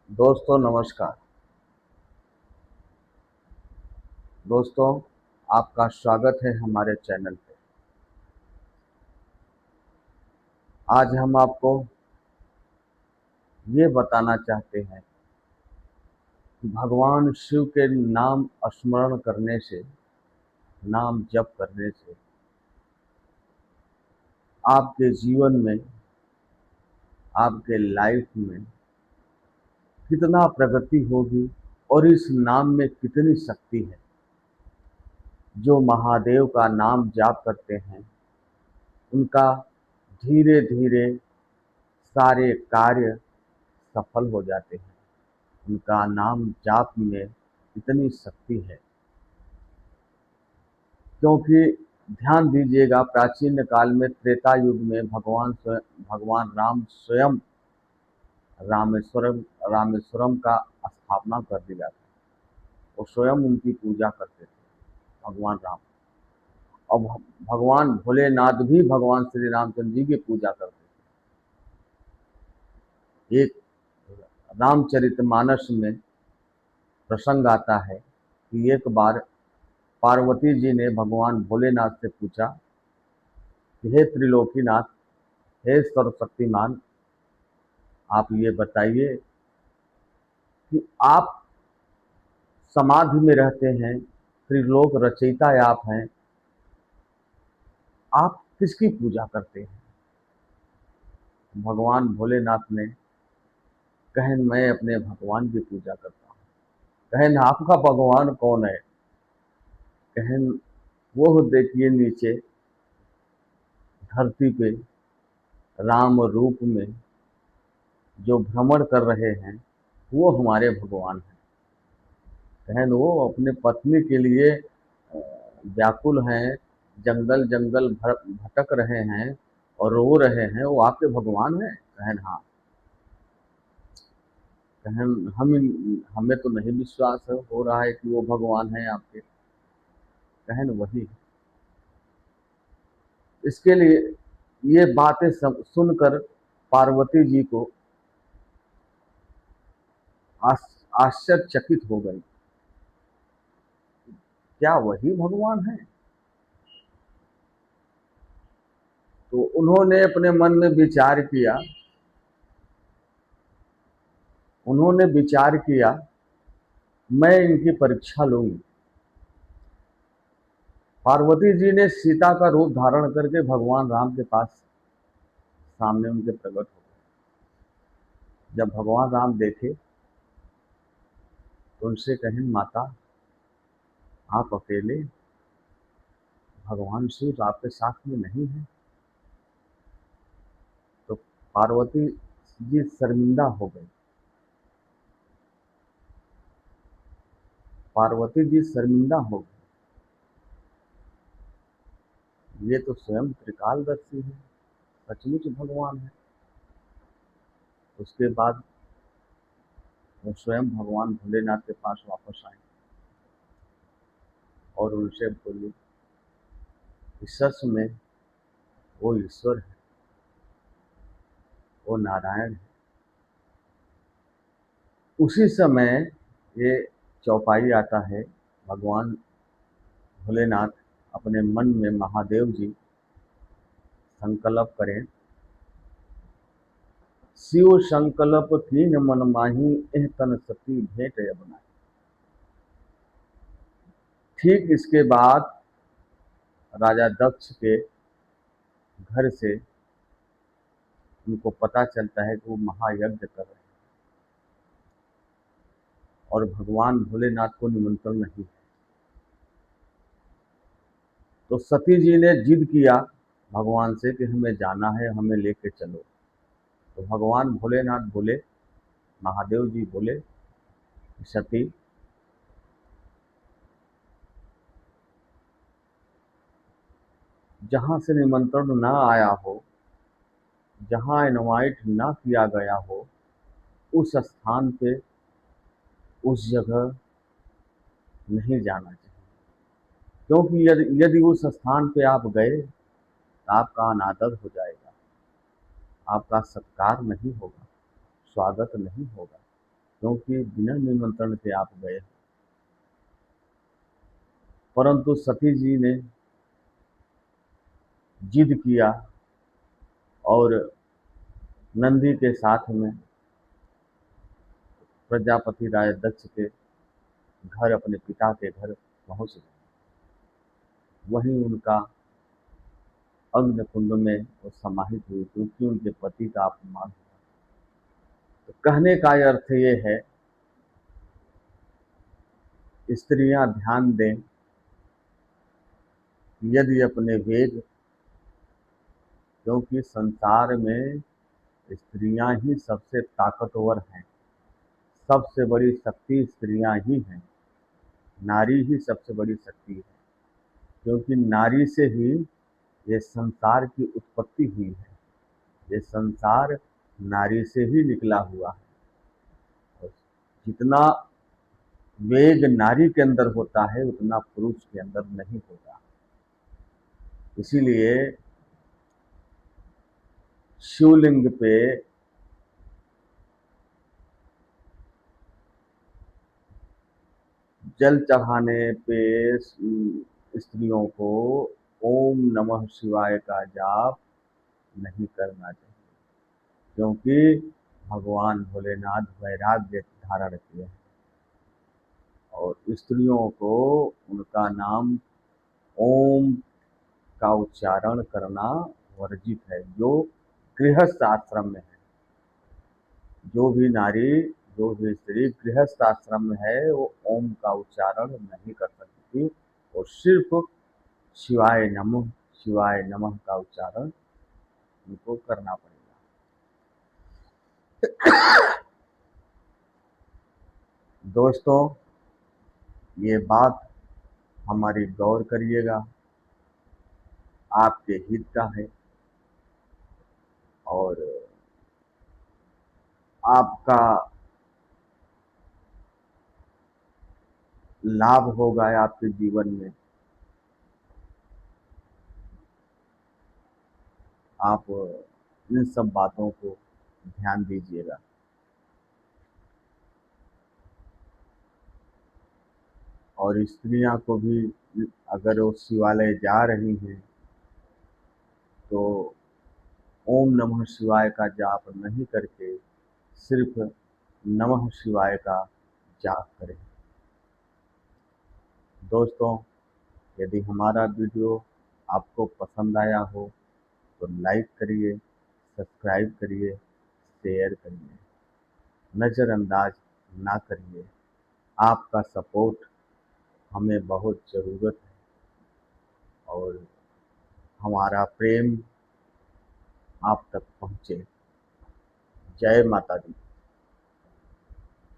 दोस्तों नमस्कार। दोस्तों, आपका स्वागत है हमारे चैनल पे। आज हम आपको ये बताना चाहते हैं कि भगवान शिव के नाम स्मरण करने से, नाम जप करने से आपके जीवन में, आपके लाइफ में कितना प्रगति होगी और इस नाम में कितनी शक्ति है। जो महादेव का नाम जाप करते हैं उनका धीरे धीरे सारे कार्य सफल हो जाते हैं। उनका नाम जाप में इतनी शक्ति है, क्योंकि ध्यान दीजिएगा, प्राचीन काल में त्रेता युग में भगवान राम स्वयं रामेश्वरम रामेश्वरम का स्थापना कर दिया था। वो स्वयं उनकी पूजा करते थे, भगवान राम। और भगवान भोलेनाथ भी भगवान श्री रामचंद्र जी की पूजा करते थे। एक रामचरितमानस में प्रसंग आता है कि एक बार पार्वती जी ने भगवान भोलेनाथ से पूछा कि हे त्रिलोकीनाथ, हे सर्वशक्तिमान, आप ये बताइए कि आप समाधि में रहते हैं, त्रिलोक रचयिता आप हैं, आप किसकी पूजा करते हैं? भगवान भोलेनाथ ने कहे, मैं अपने भगवान की पूजा करता हूँ। कहे, आपका भगवान कौन है? कहे, वो देखिए नीचे धरती पे राम रूप में जो भ्रमण कर रहे हैं वो हमारे भगवान हैं। कहें वो अपने पत्नी के लिए व्याकुल हैं, जंगल जंगल भटक रहे हैं और रो रहे हैं, वो आपके भगवान हैं? कहें हाँ। कहें हमें तो नहीं विश्वास हो रहा है कि वो भगवान हैं आपके। कहें वही। इसके लिए ये बातें सुनकर पार्वती जी को आश्चर्यचकित हो गई। क्या वही भगवान है? तो उन्होंने अपने मन में विचार किया। उन्होंने विचार किया, मैं इनकी परीक्षा लूंगी। पार्वती जी ने सीता का रूप धारण करके भगवान राम के पास सामने उनके प्रकट हो गए। जब भगवान राम देखे तो उनसे कहें, माता आप अकेले, भगवान शिव आपके साथ में नहीं है? तो पार्वती जी शर्मिंदा हो गई। पार्वती जी शर्मिंदा हो गई, ये तो स्वयं त्रिकालदर्शी है, सचमुच भगवान है। उसके बाद वो स्वयं भगवान भोलेनाथ के पास वापस आए और उनसे बोली कि सच में वो ईश्वर है, वो नारायण है। उसी समय ये चौपाई आता है। भगवान भोलेनाथ अपने मन में महादेव जी संकल्प करें, शिव संकल्प कीन मन माही, एह तन सती भेंट बनाई। ठीक इसके बाद राजा दक्ष के घर से उनको पता चलता है कि वो महायज्ञ कर रहे हैं और भगवान भोलेनाथ को निमंत्रण नहीं है। तो सती जी ने जिद किया भगवान से कि हमें जाना है, हमें लेके चलो। तो भगवान भोलेनाथ बोले, महादेव जी बोले, सती जहां से निमंत्रण ना आया हो, जहां इनवाइट ना किया गया हो, उस स्थान पे, उस जगह नहीं जाना चाहिए। क्योंकि यदि उस स्थान पे आप गए तो आपका अनादर हो जाएगा, आपका सत्कार नहीं होगा, स्वागत नहीं होगा। क्योंकि बिना निमंत्रण के आप गए। परंतु सती जी ने जिद किया और नंदी के साथ में प्रजापति राय दक्ष के घर, अपने पिता के घर पहुंच गए। वहीं उनका अग्नि कुंड में वो समाहित हुई, क्योंकि उनके पति का अपमान हुआ। तो कहने का अर्थ ये है, स्त्रियां ध्यान दें, यदि अपने वेग, क्योंकि संसार में स्त्रियां ही सबसे ताकतवर हैं, सबसे बड़ी शक्ति स्त्रियां ही हैं, नारी ही सबसे बड़ी शक्ति है। क्योंकि नारी से ही ये संसार की उत्पत्ति हुई है, ये संसार नारी से ही निकला हुआ है। और जितना वेग नारी के अंदर होता है उतना पुरुष के अंदर नहीं होता। इसीलिए शिवलिंग पे जल चढ़ाने पे स्त्रियों को ओम नमः शिवाय का जाप नहीं करना चाहिए, क्योंकि भगवान भोलेनाथ वैराग्य धारण किए हैं और स्त्रियों को उनका नाम ओम का उच्चारण करना वर्जित है। जो गृहस्थ आश्रम में है, जो भी नारी, जो भी स्त्री गृहस्थ आश्रम में है, वो ओम का उच्चारण नहीं कर सकती और सिर्फ शिवाय नमः, शिवाय नमः का उच्चारण उनको करना पड़ेगा। दोस्तों, ये बात हमारी गौर करिएगा, आपके हित का है और आपका लाभ होगा आपके जीवन में। आप इन सब बातों को ध्यान दीजिएगा। और स्त्रियां को भी, अगर वो शिवालय जा रही हैं तो ओम नमः शिवाय का जाप नहीं करके सिर्फ नमः शिवाय का जाप करें। दोस्तों, यदि हमारा वीडियो आपको पसंद आया हो तो लाइक करिए, सब्सक्राइब करिए, शेयर करिए, नज़रअंदाज ना करिए। आपका सपोर्ट हमें बहुत ज़रूरत है और हमारा प्रेम आप तक पहुँचे। जय माता दी।